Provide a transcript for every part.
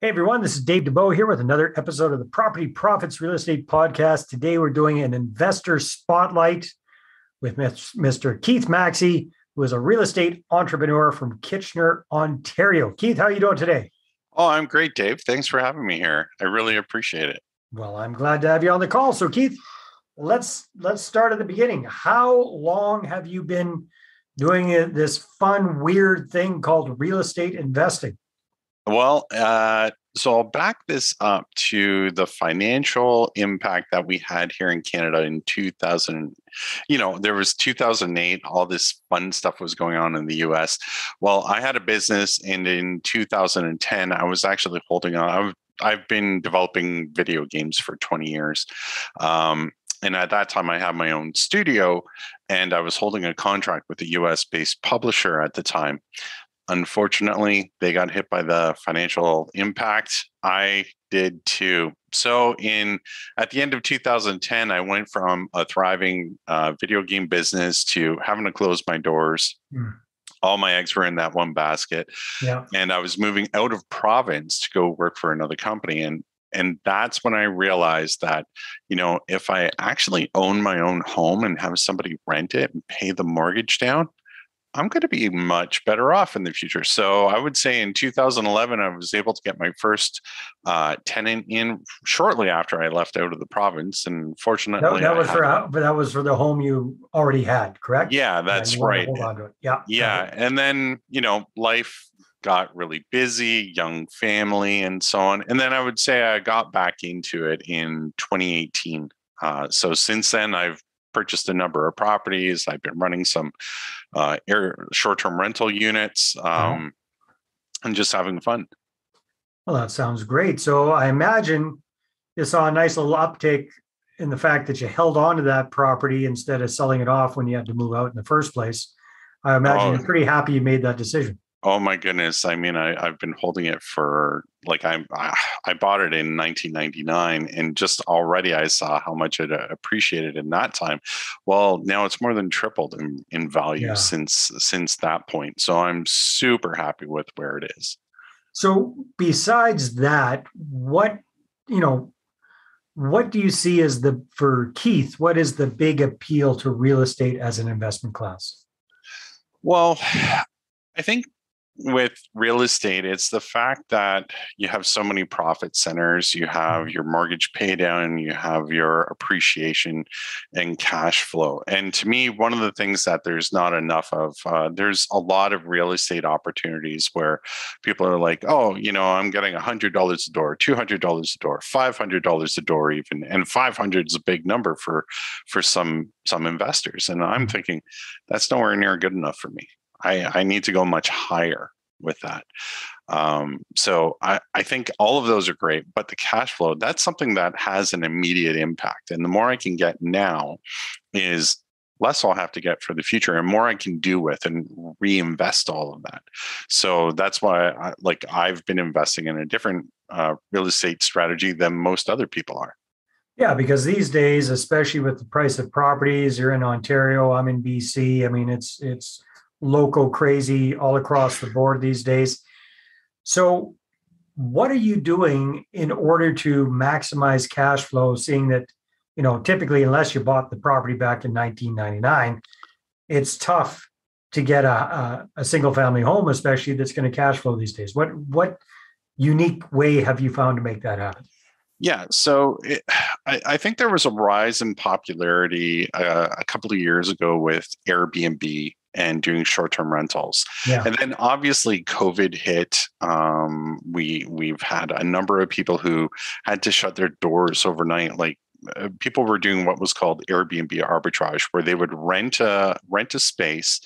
Hey everyone, this is Dave Dubeau here with another episode of the Property Profits Real Estate Podcast. Today we're doing an investor spotlight with Mr. Keith Makse, who is a real estate entrepreneur from Kitchener, Ontario. Keith, how are you doing today? Oh, I'm great, Dave. Thanks for having me here. I really appreciate it. Well, I'm glad to have you on the call. So Keith, let's start at the beginning. How long have you been doing this fun, weird thing called real estate investing? So I'll back this up to the financial impact that we had here in Canada in 2000. There was 2008, all this fun stuff was going on in the US. Well, I had a business, and in 2010, I was actually holding on. I've been developing video games for 20 years. And at that time, I had my own studio, and I was holding a contract with a US based publisher at the time. Unfortunately, they got hit by the financial impact. I did too. So at the end of 2010, I went from a thriving video game business to having to close my doors. All my eggs were in that one basket. Yeah. And I was moving out of province to go work for another company. And that's when I realized that, if I actually own my own home and have somebody rent it and pay the mortgage down, I'm going to be much better off in the future. So I would say in 2011, I was able to get my first tenant in shortly after I left out of the province. And fortunately, that was for the home you already had, correct? Yeah, that's right. Hold on to it. Yeah. Yeah. And then, life got really busy, young family and so on. And then I would say I got back into it in 2018. So since then, I've purchased a number of properties. I've been running some short-term rental units and just having fun. Well, that sounds great. So I imagine you saw a nice little uptick in the fact that you held on to that property instead of selling it off when you had to move out in the first place. I imagine you're pretty happy you made that decision. Oh my goodness. I mean, I've been holding it for I bought it in 1999, and just already I saw how much it appreciated in that time. Well, now it's more than tripled in value since that point. So I'm super happy with where it is. So besides that, what do you see as for Keith, what is the big appeal to real estate as an investment class? Well, I think with real estate, it's the fact that you have so many profit centers. You have your mortgage pay down, you have your appreciation and cash flow. And to me, one of the things that there's not enough of, there's a lot of real estate opportunities where people are like, oh, I'm getting $100 a door, $200 a door, $500 a door even. And 500 is a big number for some investors. And I'm thinking that's nowhere near good enough for me. I need to go much higher with that. So I think all of those are great, but the cash flow, that's something that has an immediate impact. And the more I can get now is less I'll have to get for the future, and more I can do with and reinvest all of that. So that's why I've been investing in a different real estate strategy than most other people are. Yeah, because these days, especially with the price of properties, you're in Ontario, I'm in BC. I mean, it's local crazy all across the board these days. So what are you doing in order to maximize cash flow, seeing that, typically, unless you bought the property back in 1999, it's tough to get a single family home, especially that's going to cash flow these days. What unique way have you found to make that happen? Yeah, so I think there was a rise in popularity a couple of years ago with Airbnb and doing short-term rentals. Yeah. And then obviously COVID hit. We've had a number of people who had to shut their doors overnight. People were doing what was called Airbnb arbitrage, where they would rent a space,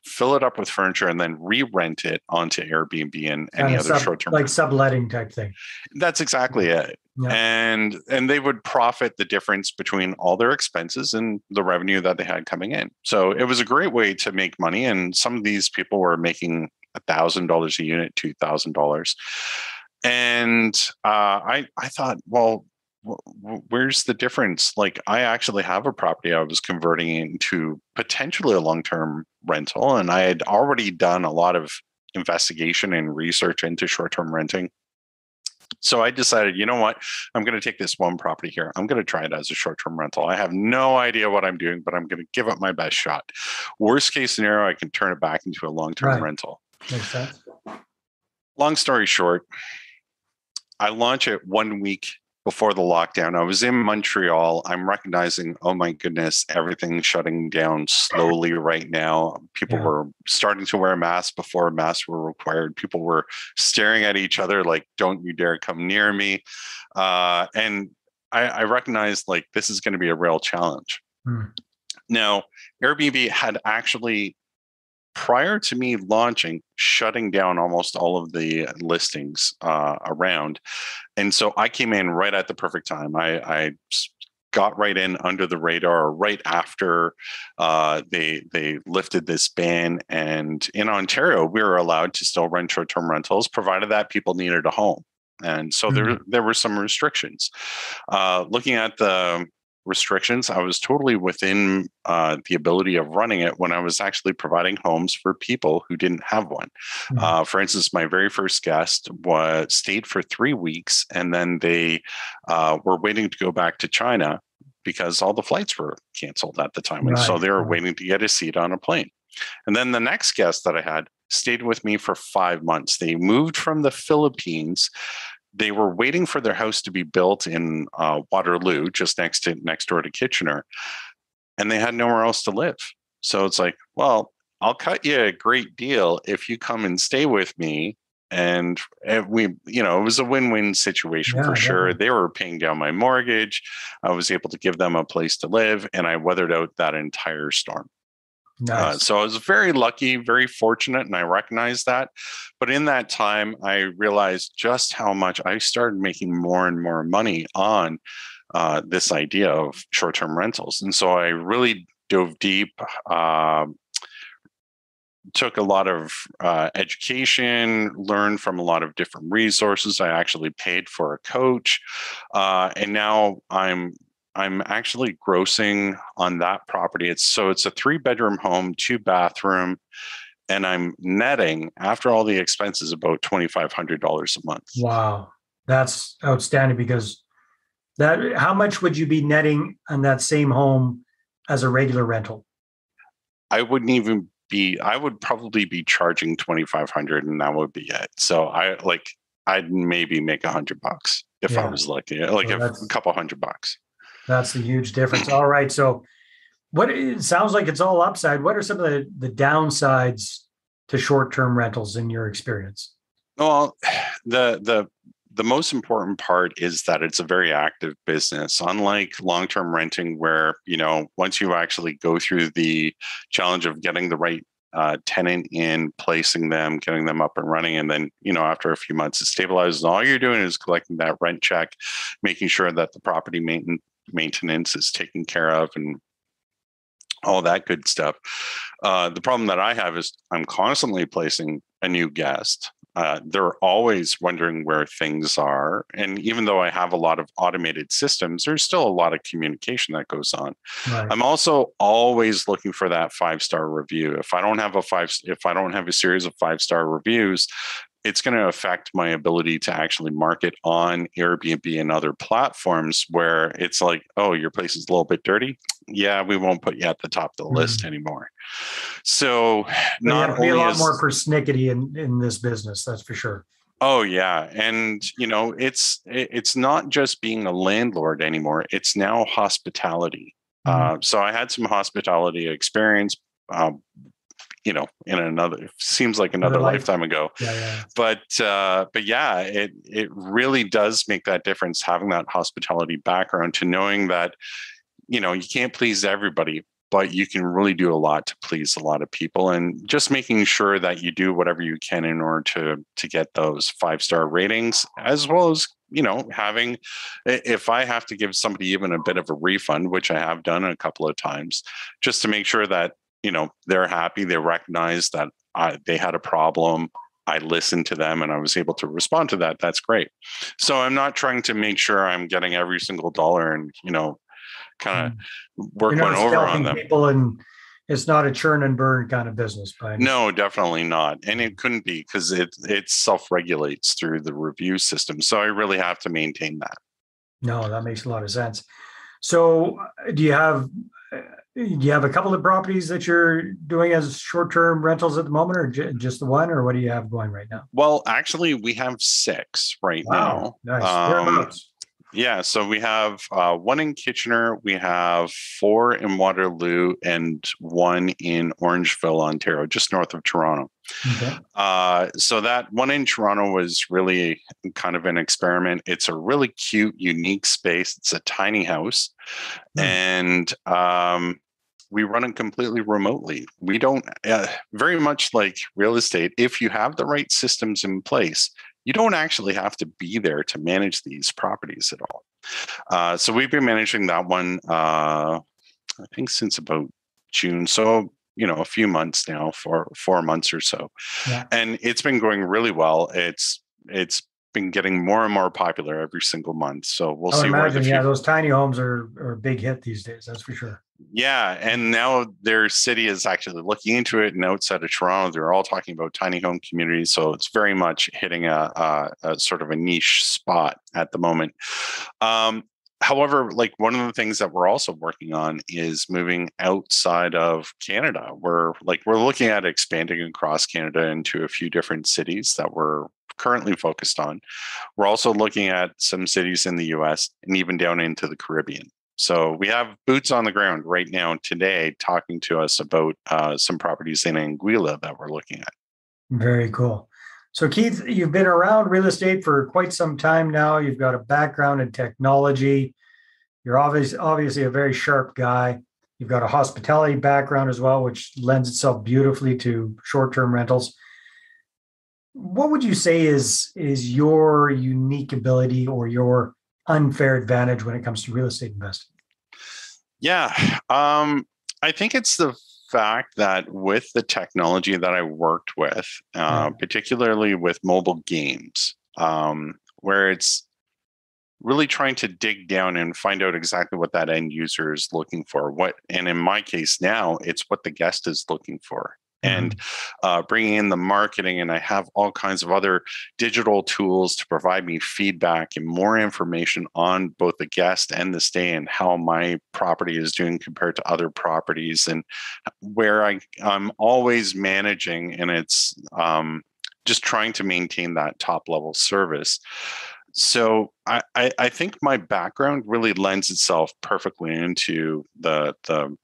fill it up with furniture, and then re-rent it onto Airbnb and any other short-term, like subletting type thing. That's exactly it. Yeah. And they would profit the difference between all their expenses and the revenue that they had coming in. So it was a great way to make money. And some of these people were making $1,000 a unit, $2,000. And I thought, well, where's the difference? I actually have a property I was converting into potentially a long-term rental, and I had already done a lot of investigation and research into short-term renting. So I decided, you know what? I'm going to take this one property here. I'm going to try it as a short-term rental. I have no idea what I'm doing, but I'm going to give it my best shot. Worst case scenario, I can turn it back into a long-term rental. Makes sense. Long story short, I launch it 1 week before the lockdown. I was in Montreal. I'm recognizing, oh my goodness, everything's shutting down slowly right now. People were starting to wear masks before masks were required. People were staring at each other like, don't you dare come near me. And I recognized like this is going to be a real challenge. Now, Airbnb had actually, prior to me launching, shutting down almost all of the listings around. And so I came in right at the perfect time. I got right in under the radar right after they lifted this ban. And in Ontario, we were allowed to still rent short-term rentals, provided that people needed a home. And so there were some restrictions. Looking at the restrictions, I was totally within the ability of running it when I was actually providing homes for people who didn't have one. For instance, my very first guest stayed for 3 weeks, and then they were waiting to go back to China because all the flights were canceled at the time. And so they were waiting to get a seat on a plane. And then the next guest that I had stayed with me for 5 months. They moved from the Philippines. They were waiting for their house to be built in Waterloo, just next door to Kitchener, and they had nowhere else to live. So it's like, well, I'll cut you a great deal if you come and stay with me. And we, it was a win-win situation for sure. They were paying down my mortgage. I was able to give them a place to live, and I weathered out that entire storm. Nice. So I was very lucky, very fortunate, and I recognized that. But in that time, I realized just how much I started making more and more money on this idea of short-term rentals. And so I really dove deep, took a lot of education, learned from a lot of different resources. I actually paid for a coach. And now I'm actually grossing on that property. It's a 3-bedroom home, 2-bathroom, and I'm netting after all the expenses about $2,500 a month. Wow, that's outstanding. Because how much would you be netting on that same home as a regular rental? I would probably be charging $2,500, and that would be it. So I'd maybe make $100 if I was lucky, a couple $100. That's the huge difference. All right. So it sounds like it's all upside. What are some of the downsides to short-term rentals in your experience? Well, the most important part is that it's a very active business. Unlike long-term renting, where, once you actually go through the challenge of getting the right tenant in, placing them, getting them up and running, and then, after a few months it stabilizes, all you're doing is collecting that rent check, making sure that the property maintenance is taken care of, and all that good stuff. The problem that I have is I'm constantly placing a new guest. They're always wondering where things are. And even though I have a lot of automated systems, there's still a lot of communication that goes on. Right. I'm also always looking for that 5-star review. If I don't have a series of 5-star reviews, it's going to affect my ability to actually market on Airbnb and other platforms, where it's like, oh, your place is a little bit dirty. Yeah, we won't put you at the top of the list anymore. So not only a lot more persnickety in this business, that's for sure. Oh yeah, and it's not just being a landlord anymore. It's now hospitality. So I had some hospitality experience. Seems like another lifetime ago. But yeah, it really does make that difference, having that hospitality background, to knowing that, you can't please everybody, but you can really do a lot to please a lot of people, and just making sure that you do whatever you can in order to get those 5-star ratings, as well as, having, if I have to give somebody even a bit of a refund, which I have done a couple of times, just to make sure that, they're happy, they recognize that they had a problem, I listened to them, and I was able to respond to that. That's great. So I'm not trying to make sure I'm getting every single dollar and, kind of work one over on them. People and it's not a churn and burn kind of business. No, definitely not. And it couldn't be because it self-regulates through the review system. So I really have to maintain that. No, that makes a lot of sense. So do you have a couple of properties that you're doing as short-term rentals at the moment, or just the one, or what do you have going right now? Well, actually, we have 6 right Wow, now. nice. Whereabouts? Yeah, so we have 1 in Kitchener, we have 4 in Waterloo, and 1 in Orangeville, Ontario, just north of Toronto. Okay. So that 1 in Toronto was really kind of an experiment. It's a really cute, unique space. It's a tiny house, and we run it completely remotely. We don't, very much like real estate, if you have the right systems in place, you don't actually have to be there to manage these properties at all. So we've been managing that one, I think, since about June. So, a few months now, for 4 months or so. Yeah. And it's been going really well. It's been getting more and more popular every single month. So we'll see where the future. Yeah, those tiny homes are a big hit these days. That's for sure. Yeah, and now their city is actually looking into it, and outside of Toronto, they're all talking about tiny home communities. So it's very much hitting a sort of a niche spot at the moment. However, like, one of the things that we're also working on is moving outside of Canada. We're looking at expanding across Canada into a few different cities that we're currently focused on. We're also looking at some cities in the US and even down into the Caribbean. So we have boots on the ground right now today talking to us about some properties in Anguilla that we're looking at. Very cool. So Keith, you've been around real estate for quite some time now. You've got a background in technology. You're obviously a very sharp guy. You've got a hospitality background as well, which lends itself beautifully to short-term rentals. What would you say is your unique ability or your unfair advantage when it comes to real estate investing? Yeah, I think it's the fact that with the technology that I worked with, particularly with mobile games, where it's really trying to dig down and find out exactly what that end user is looking for. And in my case now, it's what the guest is looking for. And bringing in the marketing, and I have all kinds of other digital tools to provide me feedback and more information on both the guest and the stay, and how my property is doing compared to other properties, and where I'm always managing, and it's just trying to maintain that top level service. So I think my background really lends itself perfectly into the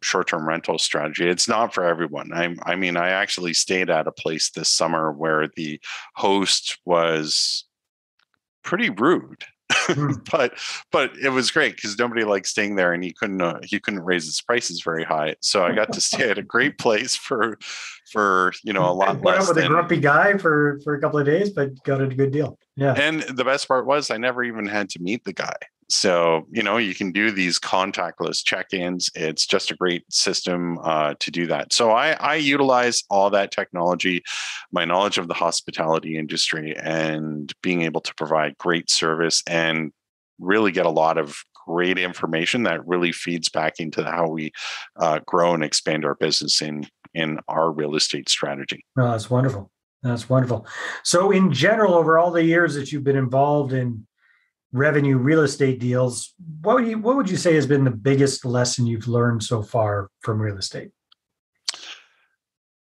short-term rental strategy. It's not for everyone. I mean, I actually stayed at a place this summer where the host was pretty rude. but it was great because nobody liked staying there, and he couldn't raise his prices very high. So I got to stay at a great place for a lot less. Put up with a grumpy guy for a couple of days, but got a good deal. Yeah. And the best part was I never even had to meet the guy. So, you can do these contactless check-ins. It's just a great system to do that. So I utilize all that technology, my knowledge of the hospitality industry, and being able to provide great service and really get a lot of great information that really feeds back into how we grow and expand our business in our real estate strategy. No, that's wonderful. That's wonderful. So in general, over all the years that you've been involved in revenue real estate deals, what would you say has been the biggest lesson you've learned so far from real estate?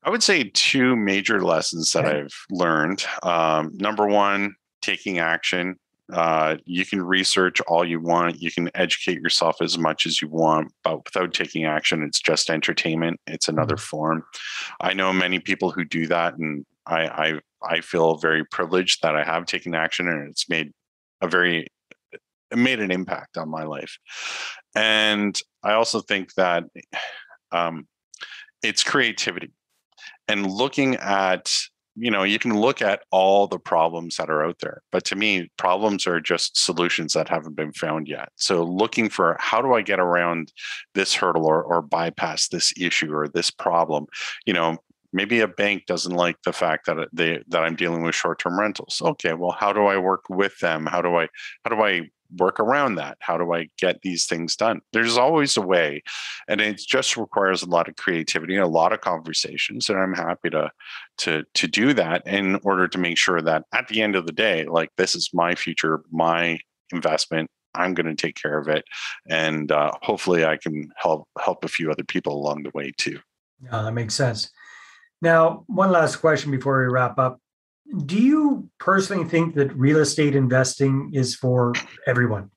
I would say 2 major lessons that I've learned. Number one, taking action. You can research all you want. You can educate yourself as much as you want, but without taking action, it's just entertainment. It's another form. I know many people who do that, and I feel very privileged that I have taken action, and it's made an impact on my life. And I also think that it's creativity, and looking at, you can look at all the problems that are out there, but to me, problems are just solutions that haven't been found yet. So looking for, how do I get around this hurdle or bypass this issue or this problem? Maybe a bank doesn't like the fact that I'm dealing with short-term rentals. Okay, well, how do I work with them? How do I work around that? How do I get these things done? There's always a way, and it just requires a lot of creativity and a lot of conversations. And I'm happy to do that in order to make sure that at the end of the day, like, this is my future, my investment. I'm going to take care of it, and hopefully I can help a few other people along the way too. Yeah, that makes sense. Now, one last question before we wrap up. Do you personally think that real estate investing is for everyone?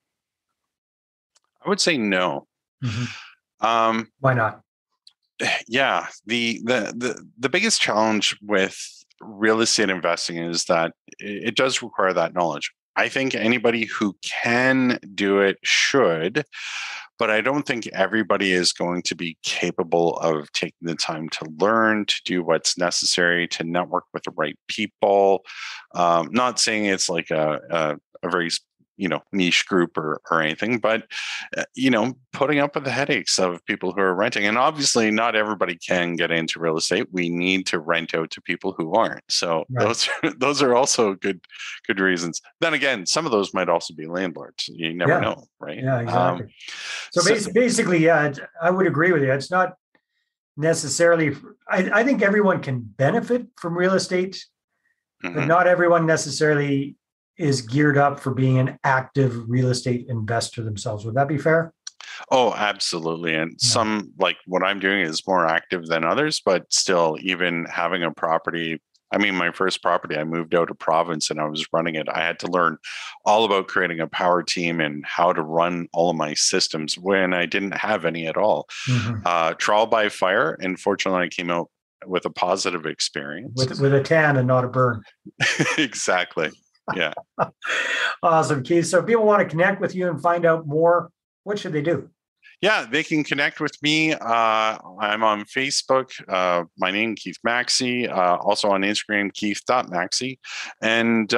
I would say no. Mm-hmm. Why not? Yeah, the biggest challenge with real estate investing is that it does require that knowledge. I think anybody who can do it should, but I don't think everybody is going to be capable of taking the time to learn, to do what's necessary, to network with the right people. Not saying it's like a very niche group or anything, but putting up with the headaches of people who are renting. And obviously not everybody can get into real estate. We need to rent out to people who aren't. So right. those are also good reasons. Then again, some of those might also be landlords. You never know, right? Yeah, exactly. So basically, yeah, I would agree with you. It's not necessarily, I think everyone can benefit from real estate, but not everyone necessarily is geared up for being an active real estate investor themselves. Would that be fair? Oh, absolutely. And some, like what I'm doing, is more active than others, but still, even having a property. I mean, my first property, I moved out of province and I was running it. I had to learn all about creating a power team and how to run all of my systems when I didn't have any at all. Trial by fire. And fortunately, I came out with a positive experience. With a tan and not a burn. Exactly. Yeah. Awesome, Keith. So if people want to connect with you and find out more, what should they do? Yeah, they can connect with me. I'm on Facebook. My name, Keith Makse. Also on Instagram, keith.makse. And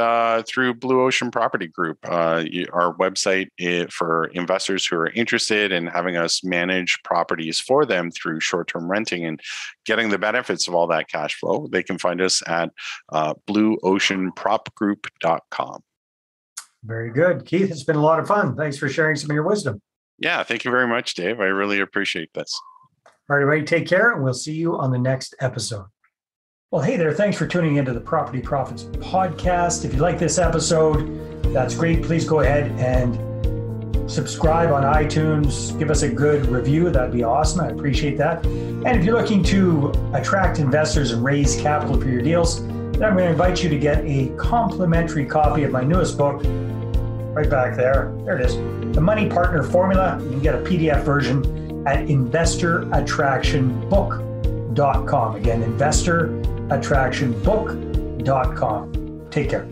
through Blue Ocean Property Group, our website for investors who are interested in having us manage properties for them through short-term renting and getting the benefits of all that cash flow. They can find us at blueoceanpropgroup.com. Very good. Keith, it's been a lot of fun. Thanks for sharing some of your wisdom. Yeah, thank you very much, Dave. I really appreciate this. All right, everybody, take care, and we'll see you on the next episode. Well, hey there. Thanks for tuning into the Property Profits podcast. If you like this episode, that's great. Please go ahead and subscribe on iTunes. Give us a good review. That'd be awesome. I appreciate that. And if you're looking to attract investors and raise capital for your deals, then I'm going to invite you to get a complimentary copy of my newest book, right back there. There it is. The Money Partner Formula. You can get a PDF version at investorattractionbook.com. Again, investorattractionbook.com. Take care.